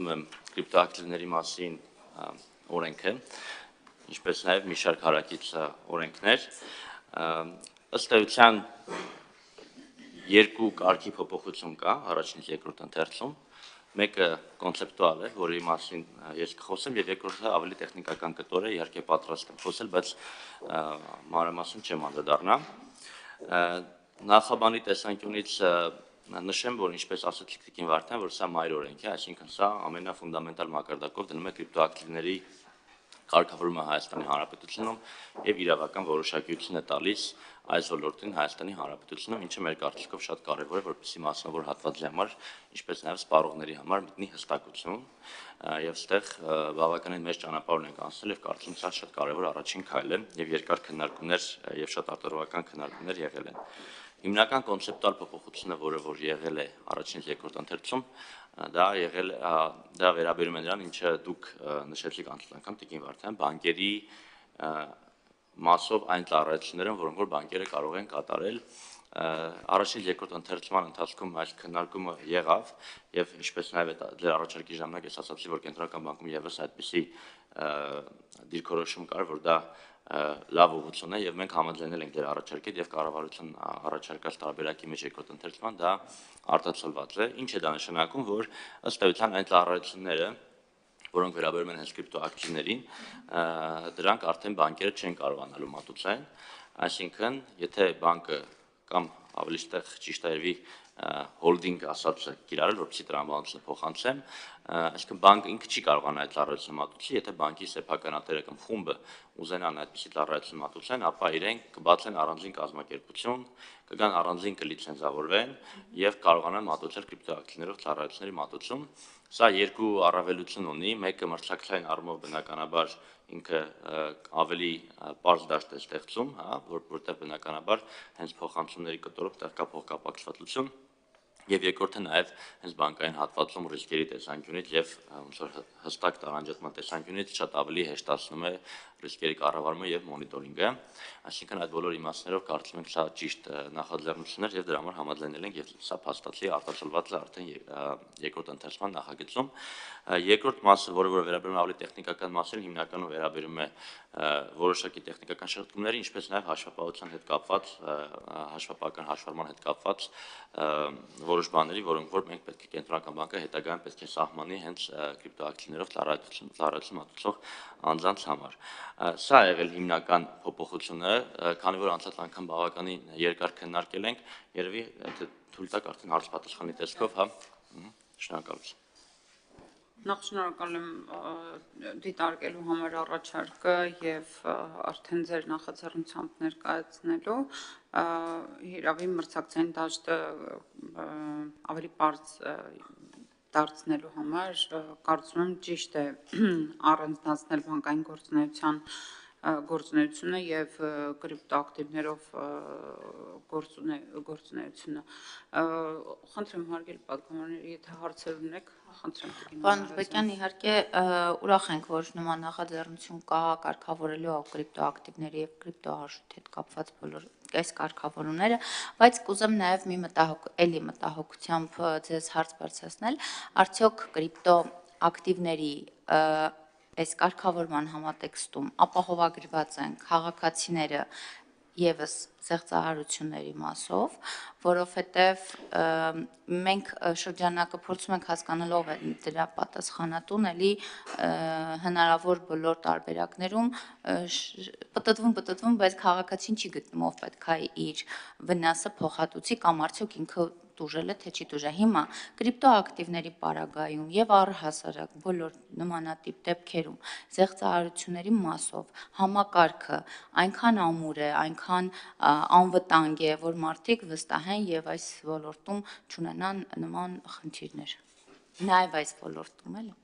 Կրիպտոակտիվների մասին օրենքը, ինչպես նաև մի շարք հարակից օրենքներ, ըստ էության երկու կարգի փոփոխություն կա առաջին և երկրորդ ընթերցում, մեկը կոնցեպտուալ է, որի մասին ես կխոսեմ, և երկրորդը ավելի տեխնիկական կտոր է, իհարկե պատրաստ եմ խոսել, բայց մանրամասն չեմ անդրադառնա։ Նախաբանի տեսանկյունից նշեմ, որ ինչպես ասաց Տիկին Վարդան, որ սա մայր օրենք է, այսինքն սա ամենաֆունդամենտալ մակարդակով դնում է կրիպտոակտիվների կարգավորումը Հայաստանի Հանրապետությունում և իրավական որոշակիություն է տալիս այս ոլորտին Հայաստանի Հանրապետությունում, ինչը մեր կարծիքով շատ կարևոր է, որպեսզի մասնավոր հատվածի համար, ինչպես նաև սպառողների համար մտնի հստակություն, եւ այստեղ բավականին մեծ ճանապարհ ենք անցնել եւ կարծում եմ սա շատ կարևոր առաջին քայլ է եւ երկար քննարկումներ եւ շատ արտադրական քննարկումներ եղել են։ Հիմնական կոնցեպտուալ փոփոխությունը, որը եղել է առաջին և երկրորդ ընթերցում, դա վերաբերում է նրան, ինչը դուք նշեցիք անցյալ անգամ Տիկին Վարդան, բանկերի մասով այն ծառայությունները, որոնք որ բանկերը կարող են կատարել։ Առաջին երկրորդ ընթերցման ընթացքում այս քննարկումը եղավ եւ ինչպես նաեւ ձեր առաջարկի ժամանակ ես ասացի, որ կենտրոնական բանկում եւս այդպիսի դիրքորոշում կար, որ դա լավ ուղղություն է եւ մենք համաձայնել ենք դեր առաջարկել եւ կառավարություն առաջարկած տարբերակի մեջ երկրորդ ընթերցման դա արտացոլված է։ Ինչ է դա նշանակում, որ ըստ էության այն ծառայությունները, որոնք վերաբերում են հենց կրիպտոակտիվներին, դրանք արդեն բանկերը չեն կարողանալու մատուցել, այսինքն, եթե բանկը կամ ավելի ճիշտ երևի հոլդինգ ասածը կիրառել, որպեսզի տրամաբանությունը փոխանցեմ, այսինքն բանկը ինքը չի կարողանա այդ ծառայությունը մատուցի, եթե բանկի սեփականատերը կամ խումբը ուզենան այդպիսի ծառայություն մատուցեն, ապա իրենք կբացեն առանձին կազմակերպություն, կգան առանձին կլիցենզավորվեն եւ կարողանան մատուցել կրիպտոակտիվներով ծառայությունների մատուցում։ Սա երկու առավելություն ունի, մեկը մրցակցային առումով բնականաբար ինքը ավելի պարզ դաշտ է ստեղծում, որտեղ բնականաբար հենց փոխանցումների կտորով տեղ կա փոխկապակցվածություն, եւ երկրորդը նաեւ հենց բանկային հատվածում ռիսկերի տեսանկյունից եւ ոնց որ հստակ տարանջատման տեսանկյունից շատ ավելի հեշտացնում է ռիսկերի կառավարումը եւ մոնիտորինգը, այսինքն այդ բոլոր իմաստներով կարծում ենք սա ճիշտ նախաձեռնություն է եւ դրա համար համաձայնել ենք եւ սա փաստացի արտացոլված է արդեն երկրորդ ընթերցման նախագծում։ Երկրորդ մասը, որը վերաբերում է ավելի տեխնիկական մասերին, հիմնականում վերաբերում է որոշակի տեխնիկական շրջումների, ինչպես նաեւ հաշվապահության հետ կապված, հաշվապահական հաշվառման հետ կապված որոշ բաների, որոնք որ մենք պետք է կենտրոնական բանկը հետագայում պետք է սահմանի հենց կրիպտոակտիվներով ծառայություն մատուցող անձանց համար։ Սա է եղել հիմնական փոփոխությունը, քանի որ անցած անգամ բավականին երկար քննարկել ենք, երևի եթե թույլ տաք արդեն հարց պատասխանի տեսքով, հա, շնորհակալություն։ Նախ շնորհակալ եմ դիտարկելու համար առաջարկը եւ արդեն ձեր նախաձեռնությամբ ներկայացնելու։ Հիրավի մրցակցային դաշտը ավելի պարզ դարձնելու համար կարծում եմ ճիշտ է առանձնացնել բանկային գործունեությունը եւ կրիպտոակտիվներով գործունեությունը։ Խնդրեմ հարգելի պատգամավորներ, եթե հարցեր ունեք, խնդրեմ Տիկին։ Պարոն Ուզբեկյան, իհարկե ուրախ ենք, որ նման նախաձեռնություն կա կարգավորելու կրիպտոակտիվների եւ կրիպտոարժույթի հետ կապված բոլոր այս կարգավորումները, բայց կուզեմ նաեւ մի մտահոգությամբ ձեզ հարց բարձրացնել, արդյոք կրիպտոակտիվների այս կարգավորման համատեքստում ապահովագրված են քաղաքացիները եւս զեղծահարությունների մասով, որովհետեւ մենք շրջանակը փորձում ենք հասկանալ ով է դրա պատասխանատուն, էլի հնարավոր բոլոր տարբերակներում պտտվում, բայց քաղաքացին չի գտնում ով պետք է իր վնասը փոխհատուցի կամ արդյոք ինքը տուժել է թե չի տուժել։ Հիմա կրիպտոակտիվների պարագայում եւ առհասարակ բոլոր նմանատիպ դեպքերում զեղծահարությունների մասով համակարգը այնքան ամուր է, այնքան անվտանգ է, որ մարդիկ վստահեն եւ այս ոլորտում չունենան նման խնդիրներ։ Նաեւ այս ոլորտում էլի։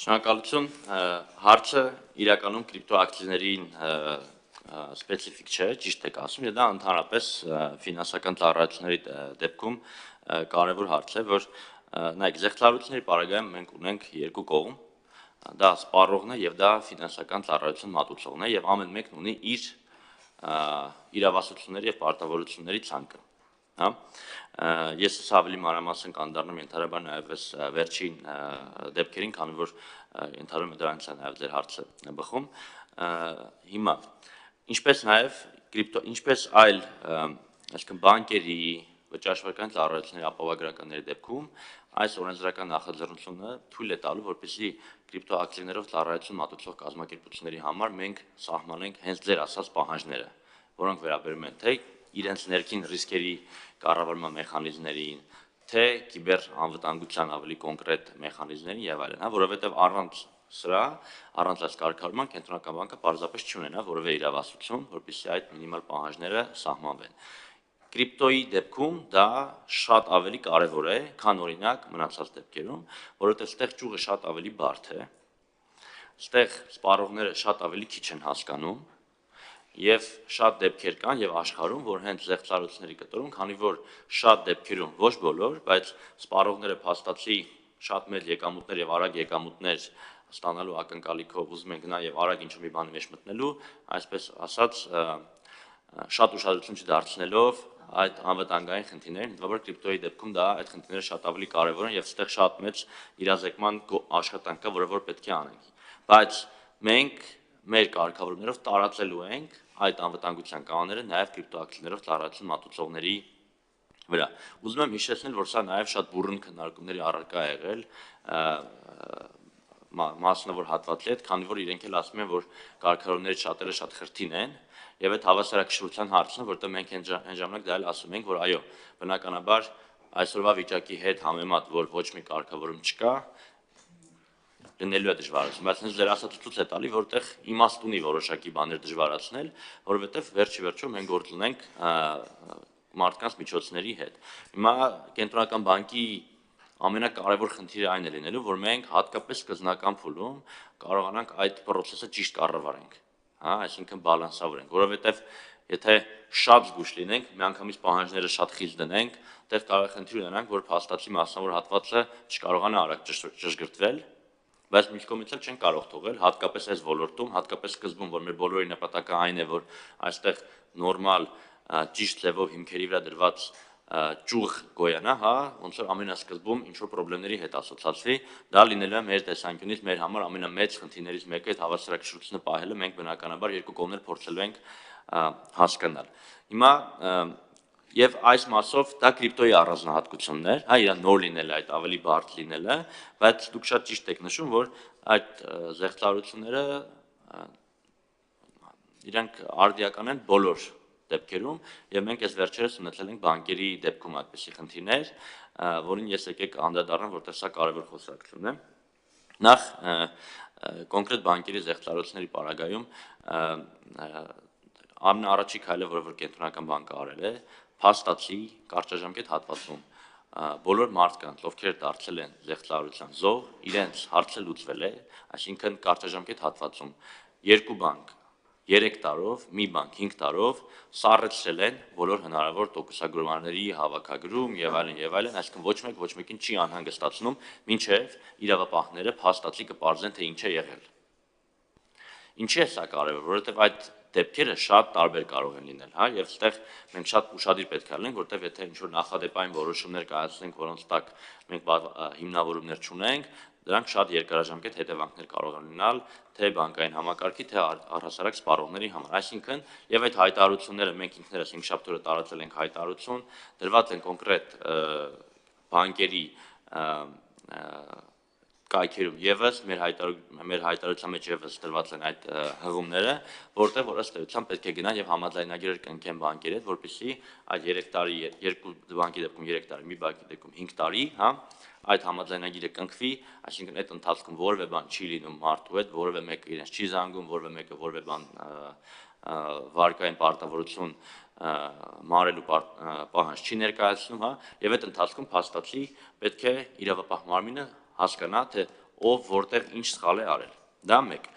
Շնորհակալություն։ Հարցը իրականում կրիպտոակտիվներին սպეციფიկ չէ, ճիշտ եք ասում, եւ դա ընդհանրապես ֆինանսական ծառայությունների դեպքում կարևոր հարց է, որ նայեք, զեղծահարությունների պարագայում մենք ունենք երկու կողմ, դա սպառողն է եւ դա ֆինանսական ծառայություն մատուցողն է եւ ամեն մեկն ունի իր իրավասությունների եւ պարտավորությունների ցանկը։ հա ես հսա ավելի մանրամասն կանդառնամ ընդհանրաբար նաև այս վերջին դեպքերին, քանի որ ընդհանրում է դրանից է նաև ձեր հարցը բխում հիմա ինչպես նաև ինչպես այլ այսինքն բանկերի վճարաշրջական ծառայությունների ապահովագրականների դեպքում այս օրենսդրական նախաձեռնությունը թույլ է տալու, որպեսզի կրիպտոակտիվներով ծառայություն մատուցող կազմակերպությունների համար մենք սահմանենք հենց ձեր ասած պահանջները, որոնք վերաբերում են թե իրենց ներքին ռիսկերի կառավարման մեխանիզմներին, թե կիբեր անվտանգության ավելի կոնկրետ մեխանիզմներին եւ այլն, հա, որովհետեւ առանց սրա, առանց այս կարգավորման կենտրոնական բանկը պարզապես չունենա որևէ իրավասություն, որպեսզի այդ մինիմալ պահանջները սահմանվեն։ Կրիպտոյի դեպքում դա շատ ավելի կարևոր է, քան օրինակ մնացած դեպքերում, որովհետև ստեղ ճյուղը շատ ավելի բարդ է, ստեղ սպառողները շատ ավելի քիչ են հասկանում եւ շատ դեպքեր կան եւ աշխարհում, որ հենց զեղծարությունների կտորում, քանի որ շատ դեպքերում ոչ բոլոր, բայց սպառողները փաստացի շատ մեծ եկամուտներ եւ արագ եկամուտներ ստանալու ակնկալիքով ուզում են գնալ եւ արագ ինչ-որ մի բանի մեջ մտնելու, այսպես ասած շատ ուշադրություն չդարձնելով այդ անվտանգային խնդիրներին, որ կրիպտոյի դեպքում դա այդ խնդիրները շատ ավելի կարևոր են եւ այստեղ շատ մեծ իրազեկման աշխատանք կա, որը որ պետք է անենք։ Բայց մենք մեր կարգավորումներով տարածելու ենք այդ անվտանգության կանոնները նաեւ կրիպտոակտիվներով ծառայություն մատուցողների վրա։ Ուզում եմ հիշեցնել, որ սա նաեւ շատ բուռն քննարկումների առարկա է եղել մասնավոր հատվածի հետ, քանի որ իրենք էլ ասում են, որ կարգավորումների շատերը շատ խրթին են եւ այդ հավասարակշռության հարցն է, որտեղ մենք այն ժամանակ դա էլ ասում ենք, որ այո, բնականաբար այսօրվա վիճակի հետ համեմատ, որ ոչ մի կարգավորում չկա, լինելու է դժվարություն, բայց հենց ձեր ասածը ցույց է տալի, որտեղ իմաստ ունի որոշակի բաներ դժվարացնել, որովհետեւ վերջի վերջում մենք գործ ունենք մարդկանց միջոցների հետ։ Հիմա կենտրոնական բանկի ամենակարևոր խնդիրը այն է լինելու, որ մենք հատկապես սկզբնական փուլում կարողանանք այդ process-ը ճիշտ կառավարենք, հա, այսինքն բալանսավորենք, որովհետեւ եթե շատ զգուշ լինենք, միանգամից պահանջները շատ խիստ դնենք, այդտեղ կարող է խնդիր ունենանք, որ փաստացի մասնավոր հատվածը չկարողանա արագ ճշգրտվել, բայց մյուս կողմից էլ չեն կարող թողել, հատկապես այս ոլորտում, հատկապես սկզբում, որ մեր բոլորի նպատակը այն է, որ այստեղ նորմալ ճիշտ ձևով հիմքերի վրա դրված ճյուղ գոյանա, հա, ոնց որ ամենասկզբում ինչ որ խնդիրների հետ ասոցացվի, դա լինելու է մեր տեսանկյունից մեր համար ամենամեծ խնդիրներից մեկը, այդ հավասարակշռությունը պահելը մենք բնականաբար երկու կողմներ փորձելու ենք հասկանալ։ Հիմա եւ այս մասով դա կրիպտոյի առանձնահատկությունն է, հա, իր նոր լինելը, այդ ավելի բարդ լինելը, բայց դուք շատ ճիշտ եք նշում, որ այդ զեղծարությունները իրանք արդիական են բոլոր դեպքերում եւ մենք այս վերջերս ունեցել ենք բանկերի դեպքում այդպիսի խնդիրներ, որին ես եկեք անդրադառնամ, որտեղ սա կարևոր խոսակցություն է։ Նախ կոնկրետ բանկերի զեղծարությունների պարագայում ամենաառաջի քայլը, որ կենտրոնական բանկը արել է, փաստացի կարճաժամկետ հատվածում բոլոր մարդկանց, ովքեր դարձել են զեղծարության զոհ, իրենց հարցը լուծվել է, այսինքն կարճաժամկետ հատվածում երկու բանկ 3 տարով, մի բանկ 5 տարով սառեցրել են բոլոր հնարավոր տոկոսագրողների հավաքագրում եւ այլն, այսինքն ոչ մեկին չի անհանգստացնում, մինչեւ իրավապահները փաստացի կպարզեն, թե ինչ է եղել։ Ինչի է սա կարևոր, որովհետեւ այդ դեպքերը շատ տարբեր կարող են լինել, հա, եւ այստեղ մենք շատ ուշադիր պետք է լինենք, որտեւ եթե ինչ-որ նախադեպային որոշումներ կայացնենք, որոնց տակ մենք հիմնավորումներ չունենք, դրանք շատ երկարաժամկետ հետևանքներ կարող են ունենալ թե բանկային համակարգի, թե առհասարակ սպառողների համար։ Այսինքն, եւ այդ հայտարարությունները մենք ինքներս 5 շաբթ օրը տարածել ենք հայտարարություն, դրված են կոնկրետ բանկերի կայքերում եւս մեր հայտարարության մեջ եւս դրված են այդ հղումները, որտեղ որ ըստ էության պետք է գնան եւ համաձայնագիրեր կնքեն բանկերի հետ, որպեսզի այդ 3 տարի, երկու բանկի դեպքում 3 տարի, մի բանկի դեպքում 5 տարի, հա, այդ համաձայնագիրը կնքվի, այսինքն այդ ընթացքում որևէ բան չի լինում մարդու հետ, որևէ մեկը իրենց չի զանգում, որևէ մեկը որևէ բան վարկային պարտավորություն մարելու պահանջ չի ներկայացնում, հա, եւ այդ ընթացքում փաստացի պետք է իրավապահ մարմինը հասկանա, թե ով որտեղ ինչ սխալ է արել։ Դա մեկ։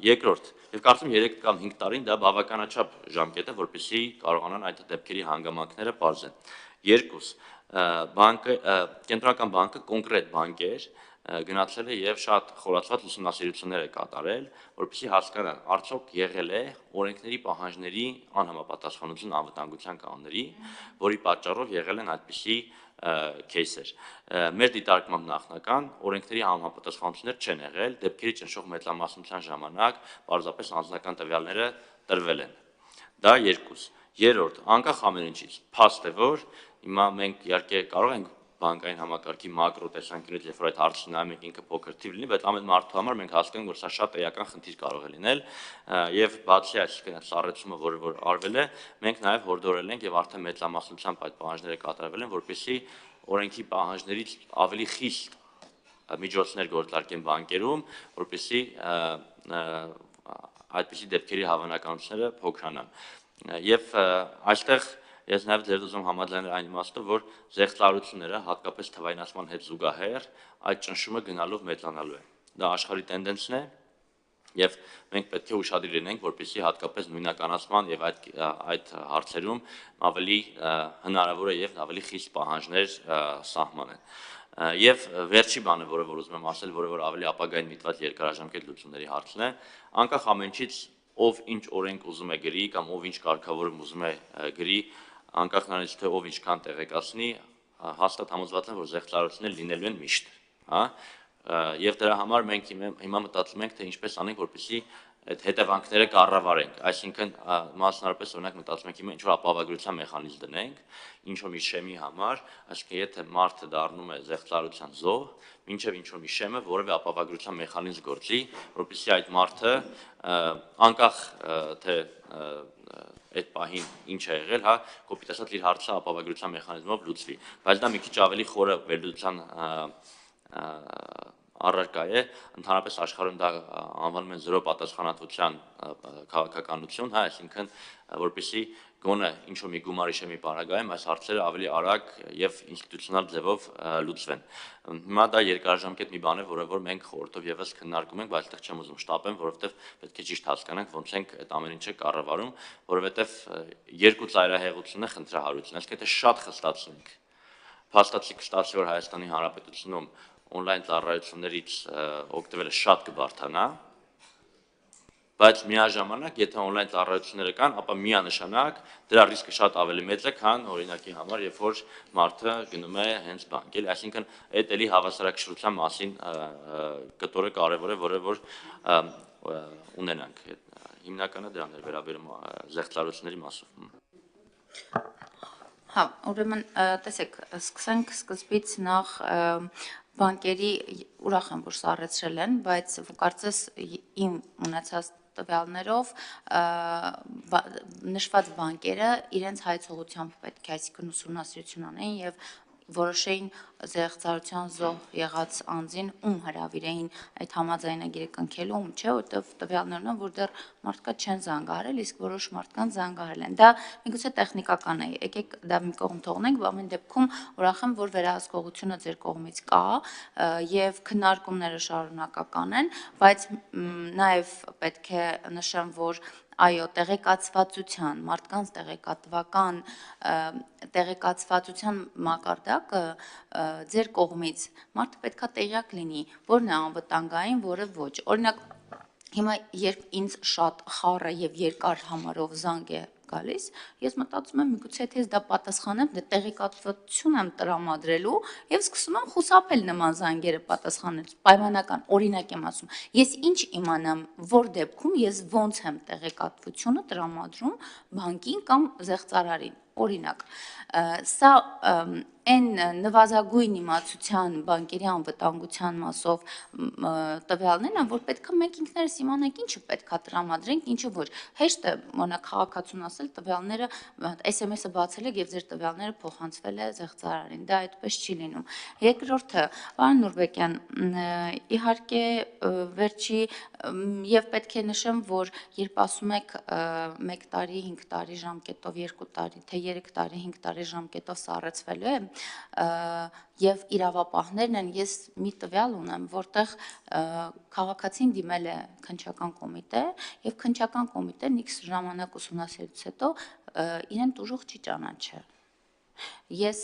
Երկրորդ, եւ կարծում 3 կամ 5 տարին դա բավականաչափ ժամկետ է, որպեսզի կարողանան այդ դեպքերի հանգամանքները բարձեն։ Երկուս, կենտրոնական բանկը կոնկրետ բանկեր գնացել է եւ շատ խորացված ուսումնասիրություններ է կատարել, որպեսզի հասկանան, արդյոք եղել է օրենքների պահանջների անհամապատասխանություն անվտանգության կանոնների, որի պատճառով եղել են այդպիսի кейսեր։ Մեր դիտարկմամբ նախնական օրենքների համապատասխանություններ չեն եղել, դեպքերի ճնշող մեծամասնության ժամանակ պարզապես անձնական տվյալները տրվել են։ Դա երկուս։ Երրորդ, անկախ ամեն ինչից, փաստ է, որ հիմա մենք իհարկե կարող ենք բանկային համակարգի մակրո տեսանկյունից, երբ որ այդ հարցը նայում ենք ինքը փոքր թիվ լինի, բայց ամեն մարդու համար մենք հասկանում ենք, որ սա շատ էական խնդիր կարող է լինել, եւ բացի այսինքն այդ սառեցումը, որ արվել է, մենք նաեւ հորդորել ենք եւ արդեն մեծամասնությամբ այդ պահանջները կատարվել են, որպեսզի օրենքի պահանջներից ավելի խիստ միջոցներ գործարկեն բանկերում, որպեսզի այդպիսի դեպքերի հավանականությունները փոքրանան։ Եվ այստեղ ես նաև ձեր ուզում համաձայնել այն իմաստով, որ զեղծարությունները հատկապես թվայնացման հետ զուգահեռ այդ ճնշումը գնալով մեծանալու է։ Դա աշխարհի տենդենսն է, եւ մենք պետք է ուշադիր լինենք, որպեսզի հատկապես նույնականացման եւ այդ հարցերում ավելի հնարավոր է եւ ավելի խիստ պահանջներ սահմանեն։ Եվ վերջի բանը, որը որ ուզում եմ ասել, որը որ ավելի ապագային միտված երկարաժամկետ լուծումների հարցն է, անկախ ամեն ինչից ով ինչ օրենք ուզում է գրի կամ ով ինչ կարգավորում ուզում է գրի, անկախ նրանից թե ով ինչքան տեղեկացնի, հաստատ համոզված եմ, որ զեղծարություններ լինելու են միշտ, հա, եւ դրա համար մենք հիմա մտածում ենք, թե ինչպես անենք, որպեսզի այդ հետևանքները կառավարենք, այսինքն մասնարարպես օրինակ մտածում ենք հիմա ինչ որ ապահովագրության մեխանիզմ դնենք, ինչ որ մի շեմի համար, այսինքն եթե մարդը դառնում է զեղծարության զոհ, մինչև ինչ որ մի շեմը որևէ ապահովագրության մեխանիզմ գործի, որպեսզի այդ մարդը անկախ թե այդ պահին ինչ է եղել, հա, կոպիտ ասած իր հարցը ապահովագրության մեխանիզմով լուծվի, բայց դա մի քիչ ավելի խորը վերլուծության առարկա է, ընդհանրապես աշխարհում դա անվանում են զրո պատասխանատվության քաղաքականություն, հա, այսինքն որպեսզի գոնե ինչ որ մի գումարի շեմի պարագայում այս հարցերը ավելի արագ եւ ինստիտուցիոնալ ձևով լուծվեն։ Հիմա դա երկարաժամկետ մի բան է, որը որ մենք խորհրդով եւս քննարկում ենք, բայց այդտեղ չեմ ուզում շտապեմ, որովհետեւ պետք է ճիշտ հասկանանք ոնց ենք այդ ամեն ինչը կառավարում, որովհետեւ երկու ծայրահեղությունն է խնդրահարությունը, այսինքն եթե շատ խստացնենք, փաստացի կստացվի, որ Հայաստանի Հանրապետությունում on-line ծառայություններից օգտվելը շատ կբարթանա, բայց միաժամանակ, եթե on-line ծառայությունները կան, ապա միանշանակ դրա ռիսկը շատ ավելի մեծ է, քան օրինակի համար, երբ որ մարդը գնում է հենց բանկ, էլի, այսինքն այդ էլի հավասարակշռության մասին կտորը կարևոր է, որը որ ունենանք։ Հիմնականը դրան էր վերաբերում զեղծարությունների մասով։ Հա, ուրեմն տեսեք, սկսենք սկզբից նախ բանկերի ուրախ եմ, որ սառեցրել են, բայց կարծես իմ ունեցած տվյալներով նշված բանկերը իրենց հայցողությամբ պետք է այսինքն ուսումնասիրություն անեն եւ որոշեին զեղծարության զոհ եղած անձին ում հրավիրեին այդ համաձայնագիրը կնքելու, ում չէ, որտեղ տվյալներն են, որ դեռ մարդկանց չեն զանգահարել, իսկ որոշ մարդկանց զանգահարել են։ Դա միգուցե տեխնիկական է, եկեք դա մի կողմ թողնենք, ամեն դեպքում ուրախ եմ, որ վերահսկողությունը ձեր կողմից կա եւ քննարկումները շարունակական են, բայց նաեւ պետք է նշեմ, որ այո, տեղեկացվածության, մարդկանց տեղեկատվական տեղեկացվածության մակարդակը ձեր կողմից մարդը պետքա տեղյակ լինի, որն է անվտանգային, որը ոչ։ Օրինակ, հիմա երբ ինձ շատ խառը եւ երկար համարով զանգ է գալիս, ես մտածում եմ, միգուցե եթե ես դա պատասխանեմ, դե տեղեկատվություն եմ տրամադրելու եւ սկսում եմ խուսափել նման զանգերը պատասխանելուց։ Պայմանական, օրինակ եմ ասում, ես ինչ իմանամ, որ դեպքում ես ոնց եմ տեղեկատվությունը տրամադրում բանկին կամ զեղծարարին։ Օրինակ, սա այն նվազագույն իմացության բանկերի անվտանգության մասով տվյալներն են, որ պետք է մենք ինքներս իմանանք ինչը պետք է տրամադրենք, ինչը ոչ։ Հեշտ է մոնա քաղաքացուն ասել տվյալները SMS-ը բացել եք եւ ձեր տվյալները փոխանցվել է զեղծարարին։ Դա այդպես չի լինում։ Երկրորդը, պարոն Նուրբեկյան, իհարկե վերջի եւ պետք է նշեմ, որ երբ ասում եք 1 տարի, 5 տարի ժամկետով, 2 տարի, թե 3 տարի, 5 տարի ժամկետով սառեցվելու է, եւ իրավապահներն են, ես մի տվյալ ունեմ, որտեղ քաղաքացին դիմել է քննչական կոմիտե եւ քննչական կոմիտեն X ժամանակ ուսումնասիրությունից հետո իրեն դժոխք չի ճանաչել։ Ես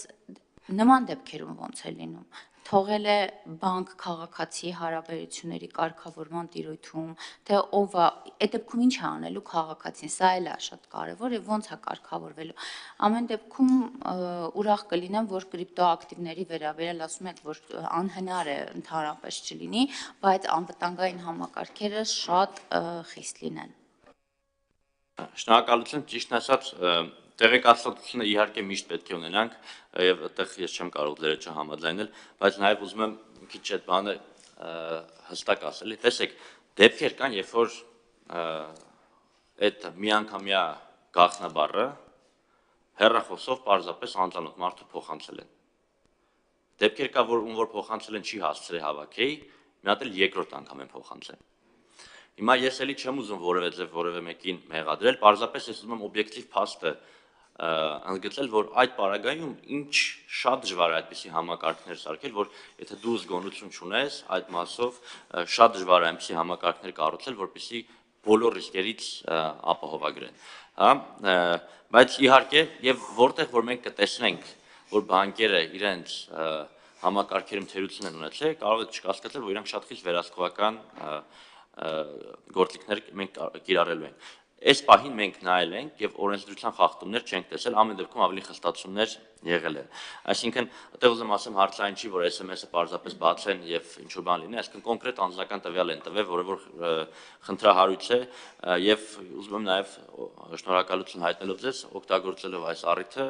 նման դեպքերում ոնց է լինում։ թողել է բանկ քաղաքացի հարաբերությունների կարգավորման տիրույթում, թե ով է, այդ դեպքում ինչ է անելու քաղաքացին, սա էլ է շատ կարևոր եւ ոնց է կարգավորվելու։ Ամեն դեպքում ուրախ կլինեմ, որ կրիպտոակտիվների վերաբերյալ ասում եք, որ անհնար է ընդհանրապես չլինի, բայց անվտանգային համակարգերը շատ խիստ լինեն։ Շնորհակալություն, ճիշտն ասած, տեղեկատվությունը իհարկե միշտ պետք է ունենանք եւ այդտեղ ես չեմ կարող դերը չհամաձայնել, բայց նաեւ ուզում եմ մի քիչ այդ բանը հստակ ասել։ Տեսեք, դեպքեր կան, երբ որ այդ միանգամյա գաղտնաբառը հեռախոսով պարզապես անծանոթ մարդու փոխանցել են։ Դեպքեր կա, որ ում որ փոխանցել են չի հասցրել հավաքեի, մի հատ էլ երկրորդ անգամ են փոխանցել։ Հիմա ես էլի չեմ ուզում որևէ ձև որևէ մեկին մեղադրել, պարզապես ես ուզում եմ օբյեկտիվ փաստը ընդգծել, որ այդ պարագայում ինչ շատ դժվար է այդպիսի համակարգներ սարքել, որ եթե դու զգոնություն չունես այդ մասով, շատ դժվար է այնպիսի համակարգներ կառուցել, որպեսզի բոլոր ռիսկերից ապահովագրեն, հա, բայց իհարկե եւ որտեղ որ մենք կտեսնենք, որ բանկերը իրենց համակարգերում թերություն են ունեցել, կարող է չկասկածել, որ իրանք շատ խիստ վերահսկողական գործիքներ մենք կիրառելու ենք։ Այս պահին մենք նայել ենք եւ օրենսդրության խախտումներ չենք տեսել, ամեն դեպքում ավելի խստացումներ եղել են։ Այսինքն, այդտեղ ուզում ասեմ, հարցը այն չի, որ SMS-ը պարզապես բացեն եւ ինչ որ բան լինի, այսինքն կոնկրետ անձնական տվյալ են տվել, որը որ խնդրահարույց է եւ ուզում եմ նաեւ շնորհակալություն հայտնելով ձեզ, օգտագործելով այս առիթը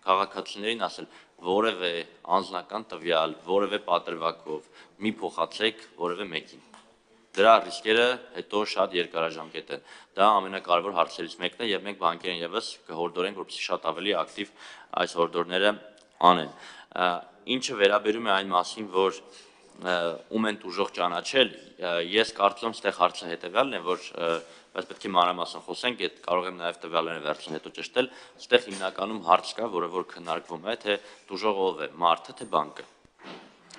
քաղաքացիներին ասել, որևէ անձնական տվյալ, որևէ պատրվակով մի փոխացեք որևէ մեկին։ Դրա ռիսկերը հետո շատ երկարաժամկետ են։ Դա ամենակարևոր հարցերից մեկն է եւ մենք բանկերին եւս կհորդորենք, որպեսզի շատ ավելի ակտիվ այս հորդորները անեն։ Ինչը վերաբերում է այն մասին, որ ում են ուժող ճանաչել, ես կարծում եմ, այստեղ հարցը հետեւյալն է, որ բայց պետք է մանրամասն խոսենք, այդ կարող եմ նաեւ տվյալները վերցնել հետո ճշտել, այստեղ հիմնականում հարց կա, որը որ քննարկվում է, թե ուժող ով է, մարդը թե բանկը։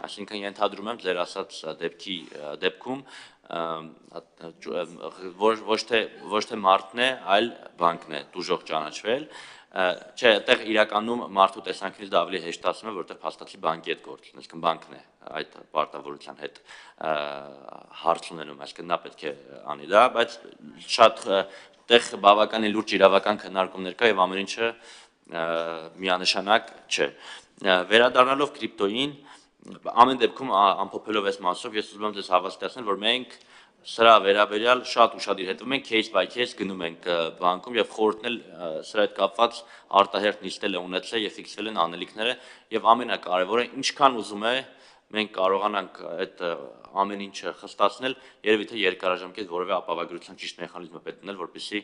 Այսինքն ենթադրում եմ ձեր ասած դեպքում ոչ թե մարդն է, այլ բանկն է դուժող ճանաչվել, չէ, այդտեղ իրականում մարդու տեսանկյունից դա ավելի հեշտացնում է, որտեղ փաստացի բանկի հետ գործ ունի, այսինքն բանկն է այդ պարտավորության հետ հարց ունենում, այսինքն նա պետք է անի դա, բայց շատ այդտեղ բավականին լուրջ իրավական քննարկումներ կա եւ ամեն ինչը միանշանակ չէ։ Վերադառնալով կրիպտոյին, ամեն դեպքում ամփոփելով այս մասով ես ուզում եմ ձեզ հավաստիացնել, որ մենք սրա վերաբերյալ շատ ուշադիր հետևում ենք, case by case գնում ենք բանկում եւ խորհուրդնել սրա հետ կապված արտահերթ նիստել է ունեցել եւ ֆիքսվել են անելիքները եւ ամենակարևորը ինչքան ուզում է մենք կարողանանք այդ ամեն ինչը խստացնել, երևի թե երկարաժամկետ որևէ ապահովագրության ճիշտ մեխանիզմը պետք ունել, որպեսզի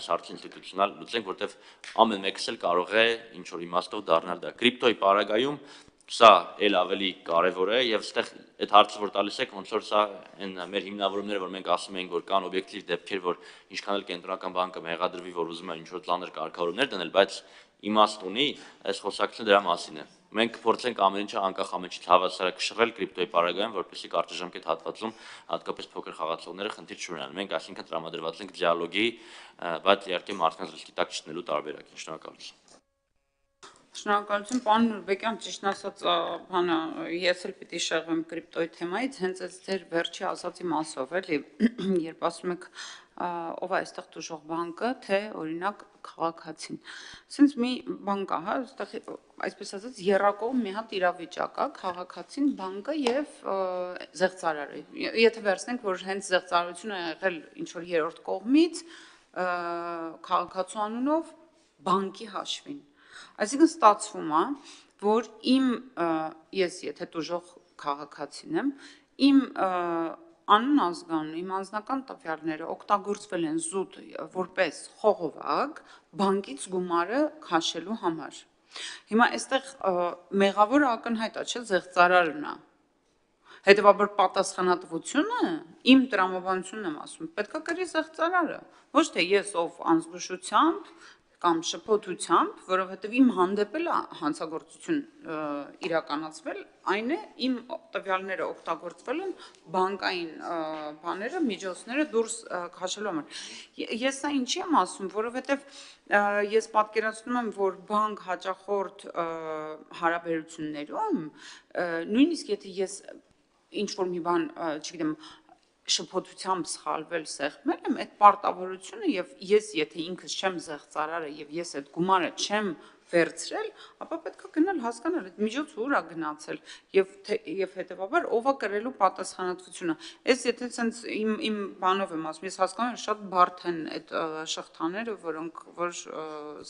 այս հարցը ինստիտուցիոնալ լուծենք, որտեղ ամեն մեկս էլ կարող է ինչ որ իմաստով դառնալ դա։ Կրիպտոյի պարագայում սա էլ ավելի կարևոր է եւ այստեղ այդ հարցը որ տալիս եք ոնց որ սա այն մեր հիմնավորումները որ մենք ասում ենք որ կան օբյեկտիվ դեպքեր որ ինչքան էլ կենտրոնական բանկը մեղադրվի որ ուզում է ինչ որ ծանր կարգավորումներ դնել բայց իմաստ ունի այս խոսակցությունը դրա մասին է մենք փորձենք ամեն ինչը անկախ ամենից հավասարակշռել կրիպտոյի պարագայում որպեսզի կարճաժամկետ հատվածում հատկապես փոքր խաղացողները խնդիր չունենան մենք այսինքն տրամադրված ենք դիալոգի բայց իհարկե մարդկանց ռիսկի տակ չտնելու տարբերակին շնորհակալություն Շնորհակալություն, պարոն Նուրբեկյան, ճիշտ ասած, բանը ես էլ պիտի շեղվեմ կրիպտոյի թեմայից, հենց այս ձեր վերջի ասացի մասով, էլի, երբ ասում եք ով է այստեղ դժող բանկը, թե օրինակ քաղաքացին։ Սենց մի բան կա, հա, այստեղ այսպես ասած երակողմ մի հատ իրավիճակ կա, քաղաքացին, բանկը եւ զեղծարարը։ Եթե վերցնենք, որ հենց զեղծարարությունը ա եղել ինչ որ երրորդ կողմից քաղաքացու անունով բանկի հաշվին։ Այսինքն ստացվում է, որ ես եթե դժող քաղաքացին եմ, իմ անուն ազգանուն, իմ անձնական տվյալները օգտագործվել են զուտ որպես խողովակ բանկից գումարը քաշելու համար։ Հիմա այստեղ մեղավորը ակնհայտ է, չէ՞, զեղծարարն է։ Հետևաբար պատասխանատվությունը իմ տրամաբանությունն եմ ասում, պետք է կրի զեղծարարը, ոչ թե ես ով անզգուշությամբ կամ շփոթությամբ, որովհետև իմ հանդեպ էլ հանցագործություն իրականացվել, այն է իմ տվյալները օգտագործվել են բանկային բաները, միջոցները դուրս քաշելու համար։ Ես սա ինչի եմ ասում, որովհետև ես պատկերացնում եմ, որ բանկ հաճախորդ հարաբերություններում, նույնիսկ եթե ես ինչ-որ մի բան, չգիտեմ, շփոթությամբ սխալվել սեղմել եմ, այդ պարտավորությունը եւ ես եթե ինքս չեմ զեղծարարը եւ ես այդ գումարը չեմ վերցրել, ապա պետք է գնալ հասկանալ այդ միջոցը ուր է գնացել եւ հետեւաբար ով է կրելու պատասխանատվությունը։ Այս եթե sense իմ բանով եմ ասում, ես հասկանում եմ շատ բարդ են այդ շղթաները, որոնք որ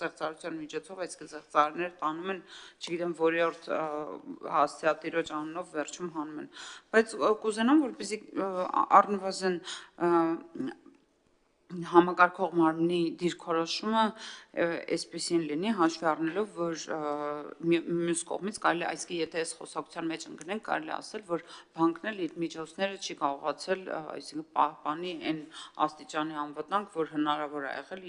զեղծարարության միջոցով այս զեղծարարները տանում են, չգիտեմ, որիորդ հասցեատիրոջ անունով վերջում հանում են։ Բայց կուզենամ, որպեսզի առնվազն համակարգող մարմնի դիրքորոշումը այսպեսին լինի, հաշվի առնելով, որ մյուս կողմից կարելի այսինքն եթե այս խոսակցության մեջ ընկնենք, կարելի ասել, որ բանկն էլ իր միջոցները չի կարողացել, այսինքն պահպանի այն աստիճանի անվտանգ, որ հնարավոր է եղել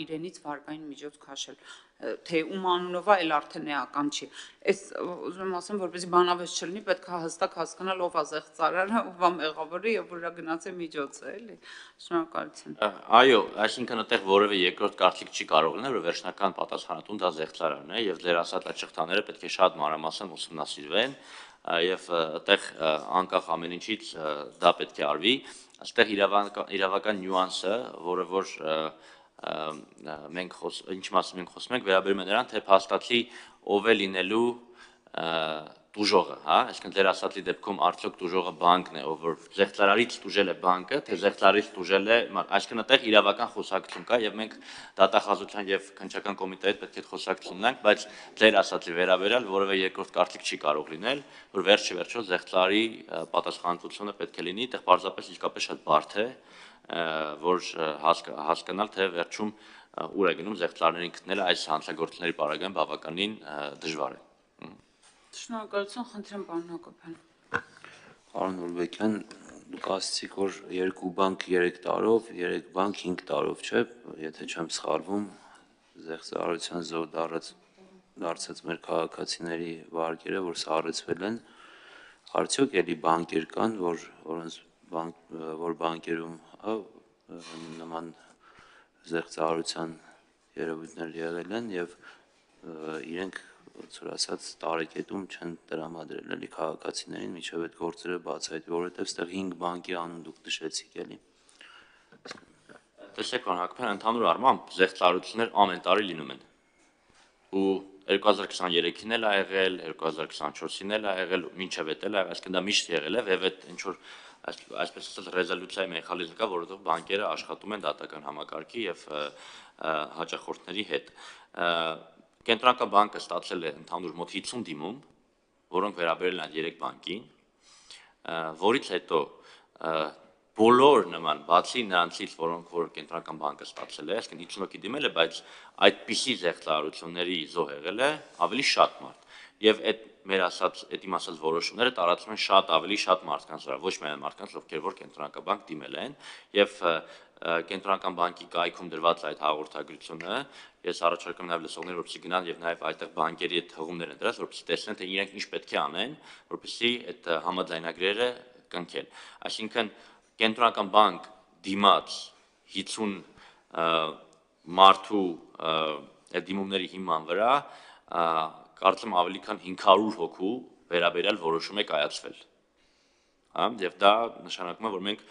իրենից վարկային միջոց քաշել, թե ում անունով է, էլ արդեն էական չի։ Այս ուզում եմ ասեմ, որպեսզի բանավեճ չլինի, պետք է հստակ հասկանալ ով է զեղծարարը, ով է մեղավորը եւ ուրա գնաց է միջոցը, էլի։ Շնորհակալություն։ Այո, այսինքն այդտեղ որևէ երկրորդ կարծիք չի կարող լինել, որ վերջնական պատասխանատուն դա զեղծարարն է եւ ձեր ասած այդ շղթաները պետք է շատ մանրամասն ուսումնասիրվեն եւ այդտեղ անկախ ամեն ինչից դա պետք է արվի։ Այստեղ իրավական նյուանսը, որը որ մենք ինչ մասին մենք խոսում ենք, վերաբերում է նրան, թե փաստացի ով է լինելու տուժողը, հա, այսինքն ձեր ասածի դեպքում արդյոք տուժողը բանկն է, ով որ զեղծարարից տուժել է բանկը, թե զեղծարարից տուժել է, այսինքն այդտեղ իրավական խոսակցություն կա եւ մենք դատախազության եւ քննչական կոմիտեի հետ պետք է խոսակցություն ունենք, բայց ձեր ասածի վերաբերյալ որևէ երկրորդ կարծիք չի կարող լինել, որ վերջի զեղծարարի պատասխանատվությունը պետք է լինի, այդտեղ պարզապես իսկապես շատ բարդ է, որ հասկանալ, թե վերջում ուր է գնում զեղծարարներին գտնելը այս հանցագործությունների պարագայում բավականին դժվար է։ Շնորհակալություն, խնդրեմ պարոն Հակոբյան։ Պարոն Նուրբեկյան, դուք ասացիք, որ 2 բանկ 3 տարով, 3 բանկ 5 տարով, չէ՞, եթե չեմ սխալվում, զեղծարարության զոհ դարձած մեր քաղաքացիների վարկերը, որ սառեցվել են, արդյոք էլի բանկեր կան, որ բանկերում նման զեղծարարության երևույթներ եղել են եւ իրենք ցույց ասած տարեկետում չեն տրամադրել էլի քաղաքացիներին միջև այդ գործերը բացահայտվի, որովհետև այստեղ 5 բանկի անուն դուք նշեցիք էլի։ Տեսեք, պարոն Հակոբյան, ընդհանուր առմամբ զեղծարարություններ ամեն տարի լինում են։ Ու 2023-ին էլ ա եղել, 2024-ին էլ ա եղել, մինչև էդ էլ ա եղել, այսինքն դա միշտ եղել է, եւ այդ ինչ որ այսպես ասած ռեզոլյուցիայի մեխանիզմ կա, որովհետև բանկերը աշխատում են դատական համակարգի եւ հաճախորդների հետ։ Կենտրոնական բանկը ստացել է ընդհանուր մոտ 50 դիմում, որոնք վերաբերել են 3 բանկին, որից հետո բոլոր նման բացի նրանցից, որոնք որ կենտրոնական բանկը ստացել է, այսինքն 50 հոգի դիմել է, բայց այդպիսի զեղծարարությունների զոհ եղել է ավելի շատ մարդ։ Եվ այդ մեր ասած, այդ իմ ասած որոշումները տարածվում են շատ ավելի շատ մարդկանց վրա, ոչ միայն մարդկանց, ովքեր որ կենտրոնական բանկ դիմել են, եւ կենտրոնական բանկի կայքում դրված այդ հաղորդագրությունը ես առաջարկում եմ նաև լսողներին, որպեսզի գնան եւ նաև այդտեղ բանկերի այդ հղումներ են դրած, որպեսզի տեսնեն, թե իրենք ինչ պետք է անեն, որպեսզի այդ համաձայնագրերը կնքեն։ Այսինքն կենտրոնական բանկ դիմաց 50 մարդու այդ դիմումների հիման վրա կարծեմ ավելի քան 500 հոգու վերաբերյալ որոշում է կայացվել։ Հա, եւ դա նշանակում է, որ մենք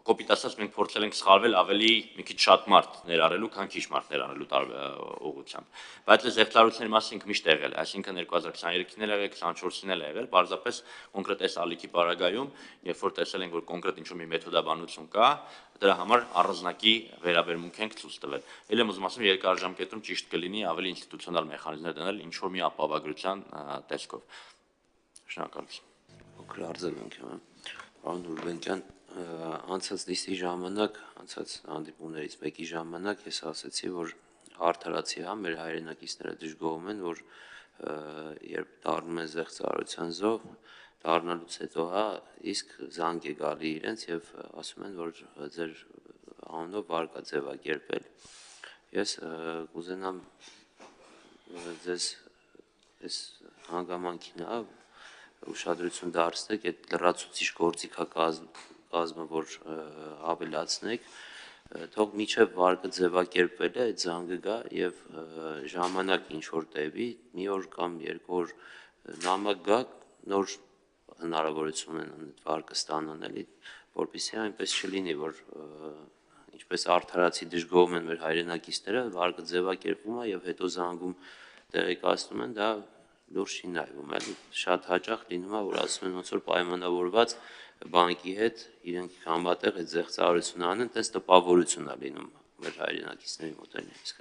կոպիտ ասած մենք փորձել ենք սխալվել ավելի մի քիչ շատ մարդ ներառելու, քան քիչ մարդ ներառելու ուղղությամբ։ Բայց այս զեղծարարությունների մասին ինքը միշտ եղել է, այսինքն 2023-ին էլ եղել, 24-ին էլ եղել, պարզապես կոնկրետ այս ալիքի պարագայում, երբ որ տեսել ենք, որ կոնկրետ ինչ-որ մի մեթոդաբանություն կա, դրա համար առանձնակի վերաբերմունք ենք ցույց տվել։ Էլ եմ ուզում ասեմ, երկարաժամկետում ճիշտ կլինի ավելի ինստիտուցիոնալ մեխանիզմներ դնել ինչ-որ մի ապահովագրության տեսքով։ Շնորհակալություն։ Փոքր արձագանք եմ, պարոն Նուրբեկյան, անցած նիստի ժամանակ, անցած հանդիպումներից մեկի ժամանակ ես ասացի, որ արդարացի հա մեր հայրենակիցները դժգոհում են, որ երբ դառնում են զեղծարարության զոհ, դառնալուց հետո հա իսկ զանգ է գալի իրենց եւ ասում են, որ ձեր անունով վարկ է ձևակերպել։ Ես կուզենամ ձեզ այս հանգամանքին ուշադրություն դարձնեք այդ լրացուցիչ գործիքակազմը, որ ավելացնեք, թող միջև վարկը ձևակերպվել է այդ զանգը գա եւ ժամանակ ինչ որ տևի, մի օր կամ երկու օր նամակ գա, նոր հնարավորություն ունեն այդ վարկը ստանան, էլի, որպեսզի այնպես չլինի, որ ինչպես արդարացի դժգոհում են մեր հայրենակիցները, վարկը ձևակերպվում է եւ հետո զանգում տեղեկացնում են, դա դուրս չի նայվում, էլի, շատ հաճախ լինում է, որ ասում են ոնց որ պայմանավորված բանկի հետ իրենք համատեղ այդ զեղծարարությունը անեն, այդպես տպավորություն է լինում մեր հայրենակիցների մոտ, էլի, իսկ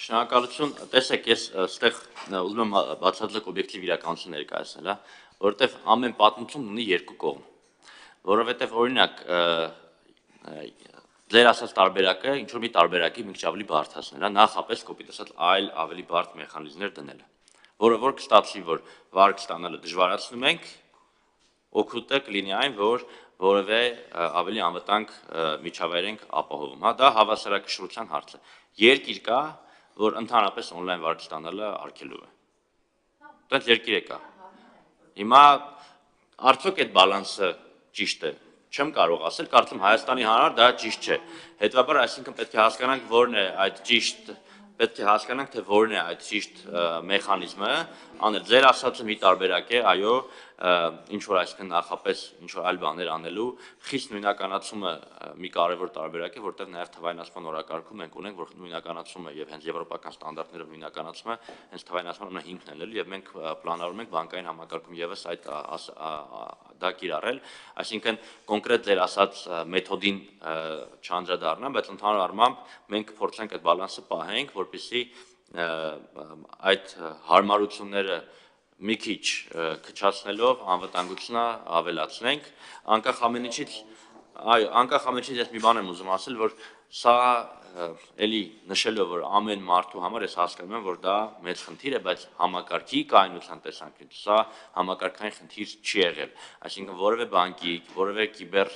Շնորհակալություն, տեսեք, ես այստեղ ուզում եմ բացարձակ օբյեկտիվ իրականություն ներկայացնել, որովհետև ամեն պատմություն ունի երկու կողմ, որովհետև օրինակ ձեր ասած տարբերակը ինչ որ մի տարբերակի մի քիչ ավելի բարդացնել, նախապես կոպիտ ասած այլ ավելի բարդ մեխանիզմներ դնել, որը որ կստացվի, որ վարկ ստանալը դժվարացնում ենք, օգուտը կլինի այն, որ որևէ ավելի անվտանգ միջավայր ենք ապահովում, դա հավասարակշռության հարց է, երկիր կա, որ ընդհանրապես on-line վարկ ստանալը արգելում է, այդպես երկիր է կա, հիմա արդյոք այդ բալանսը ճիշտ է, չեմ կարող ասել, կարծում Հայաստանի համար դա ճիշտ չէ, հետևաբար այսինքն պետք է հասկանանք որն է այդ ճիշտ, պետք է հասկանանք թե որն է այդ ճիշտ մեխանիզմը, անել ձեր ասածը մի տարբերակ է, այո, ինչ որ այսինքն նախապես ինչ որ այլ բաներ անելու, խիստ նույնականացումը մի կարևոր տարբերակ է, որտեղ նաև թվայնացման օրակարգում մենք ունենք, որ նույնականացումը եւ հենց եվրոպական ստանդարտներով նույնականացումը հենց թվայնացման հիմքն են եւ մենք պլանավորում ենք բանկային համակարգում եւս այդ դա կիրառել, այսինքն կոնկրետ ձեր ասած մեթոդին չանդրադառնամ, բայց ընդհանուր առմամբ մենք փորձենք այդ բալանսը պահենք, որպեսզի այդ հարմարությունները մի քիչ քչացնելով անվտանգությունը ավելացնենք, անկախ ամեն ինչից ես մի բան եմ ուզում ասել, որ սա էլի նշելով, որ ամեն մարդու համար ես հասկանում եմ, որ դա մեծ խնդիր է, բայց համակարգի կայունության տեսանկյունից սա համակարգային խնդիր չի եղել, այսինքն որևէ բանկի, որևէ կիբեր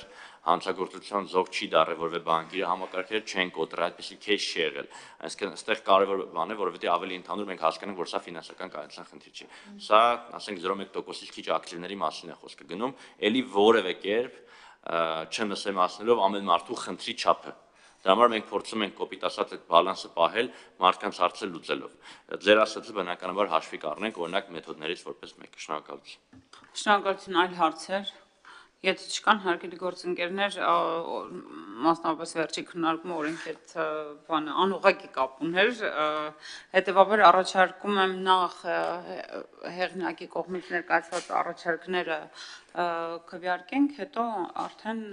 հանցագործության զոհ չի դառել որևէ բանկի համակարգերը չեն կոտրել, այդպեսի քեյս չի եղել, այսինքն այստեղ կարևոր բան է, որովհետեւ ավելի ընդհանուր մենք հասկանանք, որ սա ֆինանսական կայունության խնդիր չի, սա ասենք 0.1%-ից քիչ ակտիվների մասին է խոսքը գնում, էլի որևէ կերպ չնսեմացնելով ամեն մարդու խնդրի չափը, դրա համար մենք փորձում ենք կոպիտ ասած այդ բալանսը պահել մարդկանց հարցը լուծելով, ձեր ասածը բնականաբար հաշվի կառնենք օրինակ մեթոդներից որպես մեկը, շնորհակալություն, այլ հարցեր Եթե չկան հարգելի գործընկերներ, մասնավորապես վերջի քննարկումը օրենք այդ բանը անուղղակի կապ ուներ, հետևաբար առաջարկում եմ նախ հեղինակի կողմից ներկայացված առաջարկները քվեարկենք, հետո արդեն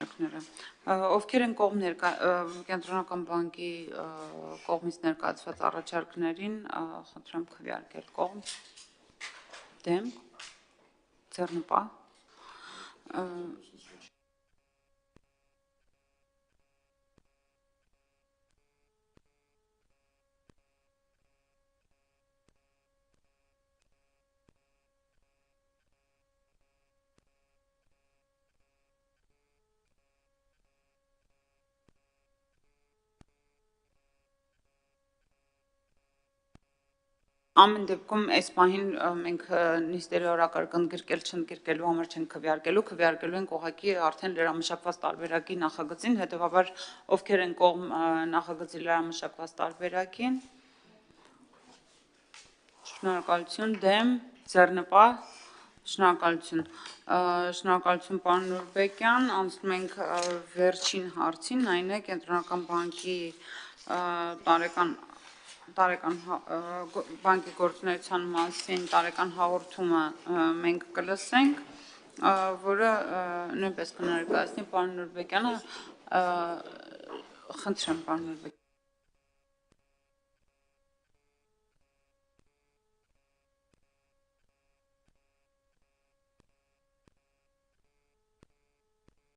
Ովքեր են կողմ կենտրոնական բանկի կողմից ներկայացված առաջարկներին, խնդրեմ քվեարկել կողմ, դեմ, ձեռնպահ, Ամեն դեպքում այս պահին մենք նիստերի օրակարգ ընդգրկել չընդգրկելու համար չենք քվեարկելու ենք ուղղակի արդեն լրամշակված տարբերակի նախագծին, հետևաբար ովքեր են կողմ նախագծի լրամշակված տարբերակին, շնորհակալություն, դեմ, ձեռնպահ, շնորհակալություն պարոն Նուրբեկյան, անցնում ենք վերջին հարցին, այն է կենտրոնական բանկի բանկի գործունեության մասին տարեկան հաղորդումը մենք կլսենք, որը նույնպես կներկայացնի պարոն Նուրբեկյանը, խնդրեմ պարոն Նուրբեկյան